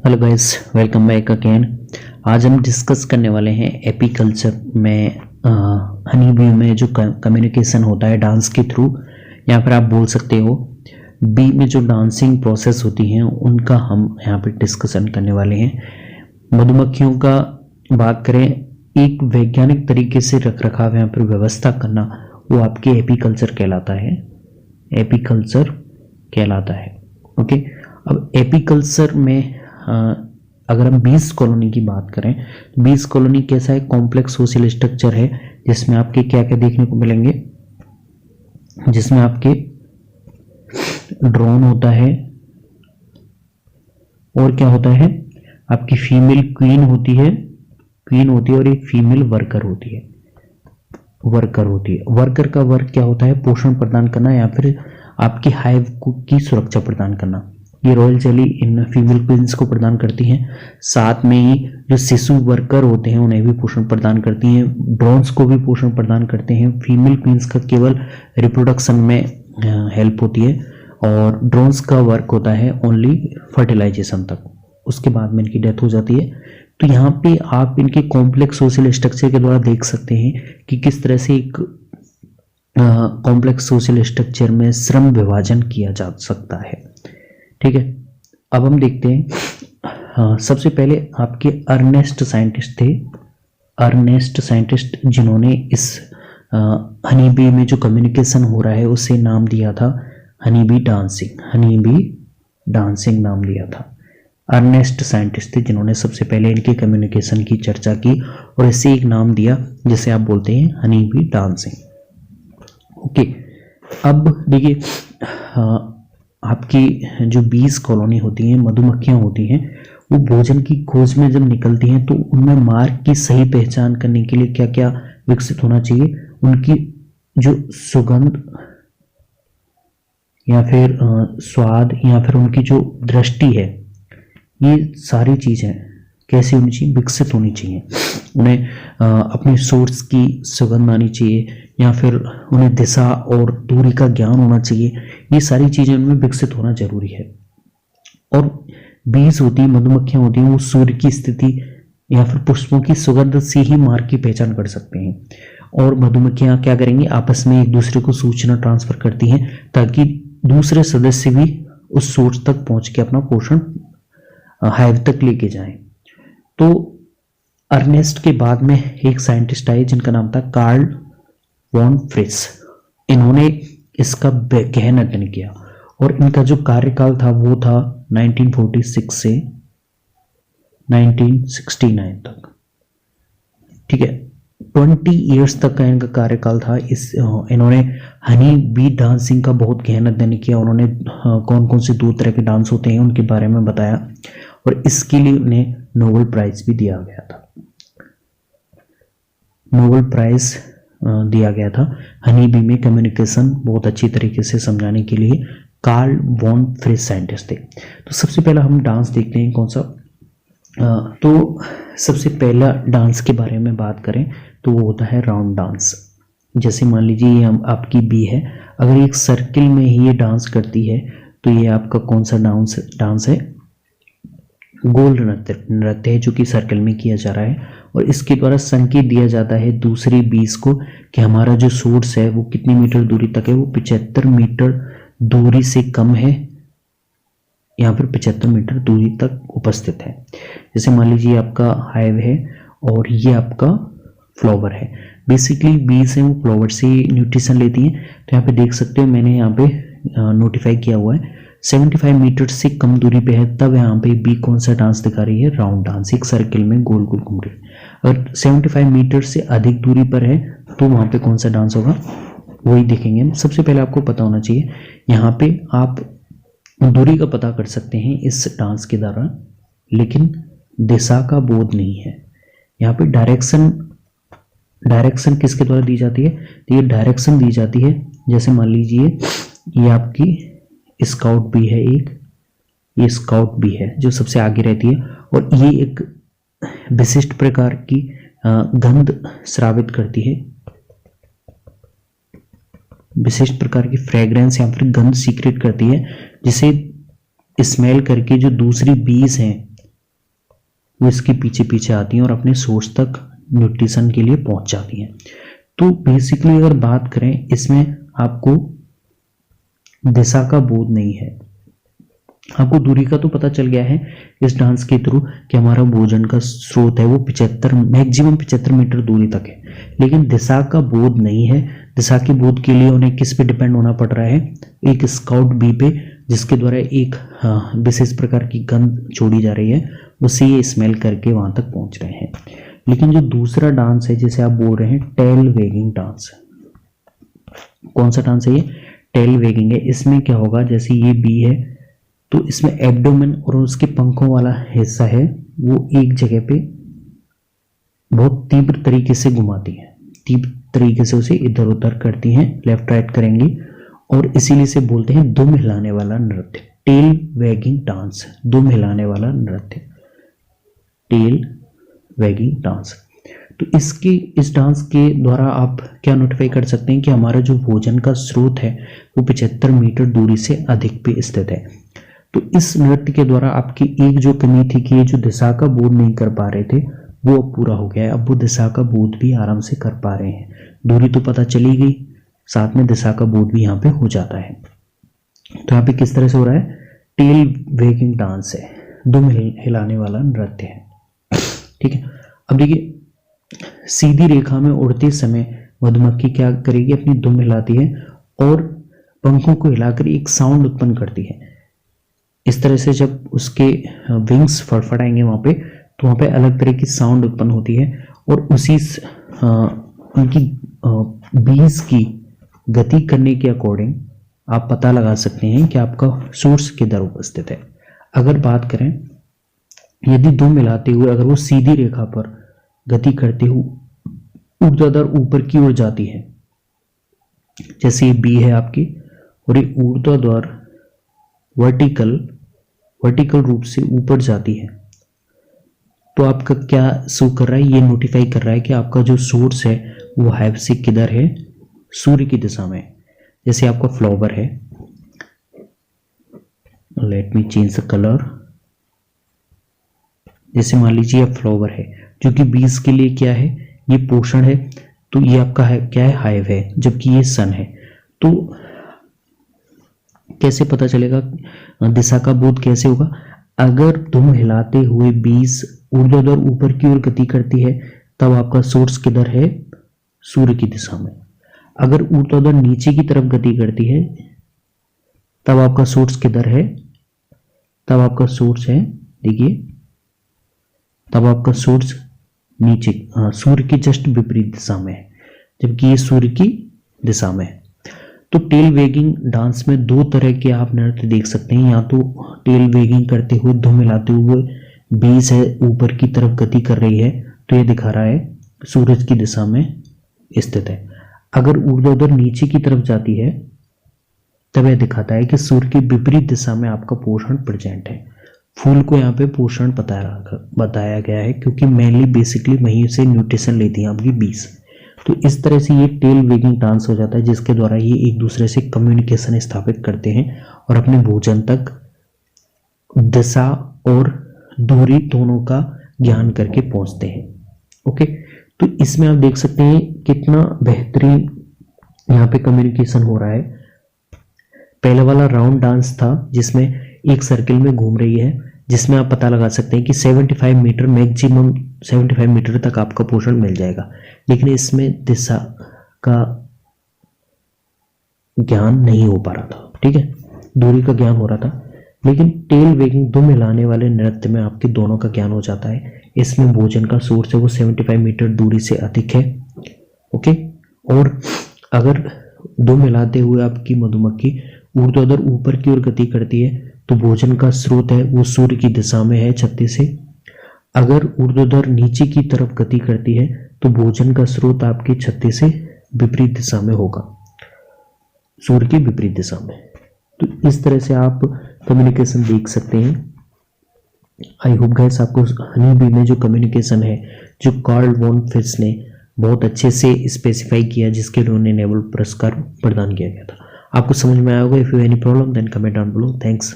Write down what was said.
Hello guys, welcome back again. आज हम discuss करने वाले हैं एपीकल्चर में हनी बी में जो कम्युनिकेशन होता है डांस के थ्रू, या फिर आप बोल सकते हो बी में जो डांसिंग प्रोसेस होती हैं उनका हम यहाँ पे डिस्कशन करने वाले हैं। मधुमक्खियों का बात करें, एक वैज्ञानिक तरीके से रख रखाव यहाँ पर व्यवस्था करना, वो आपके एपीकल्चर कहलाता है। एपीकल्चर कहलाता है। ओके, अब एपीकल्चर में अगर हम बीज कॉलोनी की बात करें तो बीज कॉलोनी कैसा है? कॉम्प्लेक्स सोशल स्ट्रक्चर है जिसमें आपके क्या क्या देखने को मिलेंगे, जिसमें आपके ड्रोन होता है और क्या होता है, आपकी फीमेल क्वीन होती है और एक फीमेल वर्कर होती है। वर्कर का वर्क क्या होता है? पोषण प्रदान करना या फिर आपकी हाइव की सुरक्षा प्रदान करना। ये रॉयल जेली इन फीमेल क्वींस को प्रदान करती हैं। साथ में ही जो शिशु वर्कर होते हैं उन्हें भी पोषण प्रदान करती हैं। ड्रोन्स को भी पोषण प्रदान करते हैं। फीमेल क्वींस का केवल रिप्रोडक्शन में हेल्प होती है और ड्रोन्स का वर्क होता है ओनली फर्टिलाइजेशन तक, उसके बाद में इनकी डेथ हो जाती है। तो यहाँ पे आप इनके कॉम्प्लेक्स सोशल स्ट्रक्चर के द्वारा देख सकते हैं कि किस तरह से एक कॉम्प्लेक्स सोशल स्ट्रक्चर में श्रम विभाजन किया जा सकता है। ठीक है, अब हम देखते हैं। सबसे पहले आपके अर्नेस्ट साइंटिस्ट जिन्होंने इस हनी बी में जो कम्युनिकेशन हो रहा है उसे नाम दिया था हनी बी डांसिंग नाम दिया था। अर्नेस्ट साइंटिस्ट थे जिन्होंने सबसे पहले इनके कम्युनिकेशन की चर्चा की और इसे एक नाम दिया जिसे आप बोलते हैं हनी बी डांसिंग। ओके, अब देखिए, आपकी जो बीज कॉलोनी होती हैं, मधुमक्खियां होती हैं, वो भोजन की खोज में जब निकलती हैं तो उनमें मार्ग की सही पहचान करने के लिए क्या क्या विकसित होना चाहिए? उनकी जो सुगंध या फिर स्वाद या फिर उनकी जो दृष्टि है, ये सारी चीजें कैसी होनी चाहिए? विकसित होनी चाहिए। उन्हें अपने सोर्स की सुगंध आनी चाहिए या फिर उन्हें दिशा और दूरी का ज्ञान होना चाहिए। ये सारी चीजें उनमें विकसित होना जरूरी है। और बीज होती है, मधुमक्खियां होती हैं, वो सूर्य की स्थिति या फिर पुष्पों की सुगंध से ही मार्ग की पहचान कर सकते हैं। और मधुमक्खियां क्या करेंगी? आपस में एक दूसरे को सूचना ट्रांसफर करती हैं ताकि दूसरे सदस्य भी उस सोर्स तक पहुंच के अपना पोषण हाइव तक लेके जाएं। तो अर्नेस्ट के बाद में एक साइंटिस्ट आए जिनका नाम था कार्ल वॉन फ्रिस। इन्होंने इसका गहन अध्ययन किया और इनका जो कार्यकाल था वो था 1946 से 1969 तक। ठीक है, 20 इयर्स तक का इनका कार्यकाल था। इन्होंने हनी बी डांसिंग का बहुत गहन अध्ययन किया। उन्होंने कौन कौन से दो तरह के डांस होते हैं उनके बारे में बताया और इसके लिए उन्हें नोबेल प्राइज भी दिया गया था। नोबेल प्राइज दिया गया था हनी बी में कम्युनिकेशन बहुत अच्छी तरीके से समझाने के लिए। कार्ल वॉन फ्रिस साइंटिस्ट थे। तो सबसे पहला हम डांस देखते हैं कौन सा। तो सबसे पहला डांस के बारे में बात करें तो वो होता है राउंड डांस। जैसे मान लीजिए ये हम आपकी बी है, अगर एक सर्किल में ही ये डांस करती है तो ये आपका कौन सा डांस है? गोल नृत्य है जो कि सर्कल में किया जा रहा है और इसके द्वारा संकेत दिया जाता है दूसरी बीज को कि हमारा जो सोर्स है वो कितनी मीटर दूरी तक है। वो 75 मीटर दूरी से कम है या फिर 75 मीटर दूरी तक उपस्थित है। जैसे मान लीजिए आपका हाइव है और ये आपका फ्लावर है। बेसिकली बीज है वो फ्लावर से न्यूट्रिशन लेती हैं। तो यहाँ पे देख सकते हो मैंने यहाँ पे नोटिफाई किया हुआ है 75 मीटर से कम दूरी पे है, तब यहाँ पे बी कौन सा डांस दिखा रही है? राउंड डांस, एक सर्किल में गोल गोल घूम रही है। अगर 75 मीटर से अधिक दूरी पर है तो वहाँ पे कौन सा डांस होगा? वही देखेंगे हम। सबसे पहले आपको पता होना चाहिए, यहाँ पे आप दूरी का पता कर सकते हैं इस डांस के द्वारा, लेकिन दिशा का बोध नहीं है। यहाँ पे डायरेक्शन किसके द्वारा दी जाती है? तो ये डायरेक्शन दी जाती है, जैसे मान लीजिए ये आपकी स्काउट भी है, ये स्काउट भी है जो सबसे आगे रहती है और ये एक विशिष्ट प्रकार की गंध स्रावित करती है। विशिष्ट प्रकार की फ्रेग्रेंस या फिर गंध सीक्रेट करती है, जिसे स्मेल करके जो दूसरी बीज हैं वो इसके पीछे पीछे आती हैं और अपने सोर्स तक न्यूट्रिशन के लिए पहुंच जाती हैं। तो बेसिकली अगर बात करें, इसमें आपको दिशा का बोध नहीं है। आपको दूरी का तो पता चल गया है इस डांस के थ्रू कि हमारा भोजन का स्रोत है वो 75 मैक्सिमम 75 मीटर दूरी तक है, लेकिन दिशा का बोध नहीं है। दिशा के बोध के लिए उन्हें किस पे डिपेंड होना पड़ रहा है? एक स्काउट बी पे, जिसके द्वारा एक विशेष प्रकार की गंध छोड़ी जा रही है, उसे ये स्मेल करके वहां तक पहुंच रहे हैं। लेकिन जो दूसरा डांस है जिसे आप बोल रहे हैं टेल वेगिंग डांस, कौन सा डांस है ये? टेल वेगिंग है। इसमें क्या होगा, जैसे ये बी है तो इसमें एब्डोमेन और उसके पंखों वाला हिस्सा है वो एक जगह पे बहुत तीव्र तरीके से घुमाती है, तीव्र तरीके से उसे इधर उधर करती हैं, लेफ्ट राइट करेंगी, और इसीलिए इसे बोलते हैं दुम हिलाने वाला नृत्य, टेल वैगिंग डांस, दुम हिलाने वाला नृत्य, टेल वैगिंग डांस। तो इस डांस के द्वारा आप क्या नोटिफाई कर सकते हैं कि हमारा जो भोजन का स्रोत है वो 75 मीटर दूरी से अधिक पे स्थित है। तो इस नृत्य के द्वारा आपकी एक जो कमी थी कि ये जो दिशा का बोध नहीं कर पा रहे थे वो अब पूरा हो गया है। अब वो दिशा का बोध भी आराम से कर पा रहे हैं। दूरी तो पता चली गई, साथ में दिशा का बोध भी यहाँ पे हो जाता है। तो यहाँ पे किस तरह से हो रहा है? टेल वेगिंग डांस है, दुम हिलाने वाला नृत्य है। ठीक है, अब देखिए सीधी रेखा में उड़ते समय मधुमक्खी क्या करेगी? अपनी दुम हिलाती है और पंखों को हिलाकर एक साउंड उत्पन्न करती है। इस तरह से जब उसके विंग्स फड़फड़ाएंगे वहां पे, तो वहां पे अलग तरह की साउंड उत्पन्न होती है और उसी उनकी बीज की गति करने के अकॉर्डिंग आप पता लगा सकते हैं कि आपका सोर्स किधर उपस्थित है। अगर बात करें, यदि दुम मिलाते हुए अगर वो सीधी रेखा पर गति करते हुए ऊर्ध्वाधर ऊपर की ओर जाती है, जैसे ये बी है आपकी, और ये ऊर्ध्वाधर वर्टिकल रूप से ऊपर जाती है, तो आपका क्या शो कर रहा है? ये नोटिफाई कर रहा है कि आपका जो सोर्स है वो हाइव से किधर है? सूर्य की दिशा में। जैसे आपका फ्लावर है, let me change the colour, जैसे मान लीजिए आप फ्लावर है जो कि बीज के लिए क्या है? ये पोषण है, तो ये आपका है क्या है? हाइव है, जबकि ये सन है। तो कैसे पता चलेगा? दिशा का बोध कैसे होगा? अगर तुम हिलाते हुए बीज ऊर्ध्वाधर ऊपर की ओर गति करती है तब आपका सोर्स किधर है? सूर्य की दिशा में। अगर ऊर्ध्वाधर नीचे की तरफ गति करती है तब आपका सोर्स किधर है? तब आपका सोर्स है, देखिए, तब आपका सोर्स नीचे सूर्य की जस्ट विपरीत दिशा में है, जबकि ये सूर्य की दिशा में है। तो टेल वेगिंग डांस में दो तरह के आप नृत्य देख सकते हैं। या तो टेल वेगिंग करते हुए धुम मिलाते हुए बीज है ऊपर की तरफ गति कर रही है, तो ये दिखा रहा है सूरज की दिशा में स्थित है। अगर ऊर्ध्वाधर नीचे की तरफ जाती है तब यह दिखाता है कि सूर्य की विपरीत दिशा में आपका पोषण प्रेजेंट है। फूल को यहाँ पे पोषण बताया गया है क्योंकि मेनली बेसिकली वहीं से न्यूट्रिशन लेती हैं आपकी बीज। तो इस तरह से ये टेल वेगिंग डांस हो जाता है, जिसके द्वारा ये एक दूसरे से कम्युनिकेशन स्थापित करते हैं और अपने भोजन तक दिशा और दूरी दोनों का ज्ञान करके पहुंचते हैं। ओके, तो इसमें आप देख सकते हैं कितना बेहतरीन यहाँ पे कम्युनिकेशन हो रहा है। पहला वाला राउंड डांस था जिसमें एक सर्किल में घूम रही है, जिसमें आप पता लगा सकते हैं कि 75 मीटर मैक्सिमम 75 मीटर तक आपका पोषण मिल जाएगा, लेकिन इसमें दिशा का ज्ञान नहीं हो पा रहा था। ठीक है, दूरी का ज्ञान हो रहा था, लेकिन टेल वेगिंग दो मिलाने वाले नृत्य में आपके दोनों का ज्ञान हो जाता है। इसमें भोजन का सोर्स है वो 75 मीटर दूरी से अधिक है। ओके, और अगर दो मिलाते हुए आपकी मधुमक्खी ऊर्ध्वाधर ऊपर की ओर गति करती है तो भोजन का स्रोत है वो सूर्य की दिशा में है छत्ती से। अगर ऊर्ध्वाधर नीचे की तरफ गति करती है तो भोजन का स्रोत आपके छत्ती से विपरीत दिशा में होगा, सूर्य की विपरीत दिशा में। तो इस तरह से आप कम्युनिकेशन देख सकते हैं। आई होप गाइस आपको हनी बी में जो कम्युनिकेशन है, जो कार्ल वॉन फिश ने बहुत अच्छे से स्पेसिफाई किया, जिसके लिए उन्हें नोबेल पुरस्कार प्रदान किया गया था, आपको समझ में आया होगा। If you any problem then comment down below. Thanks.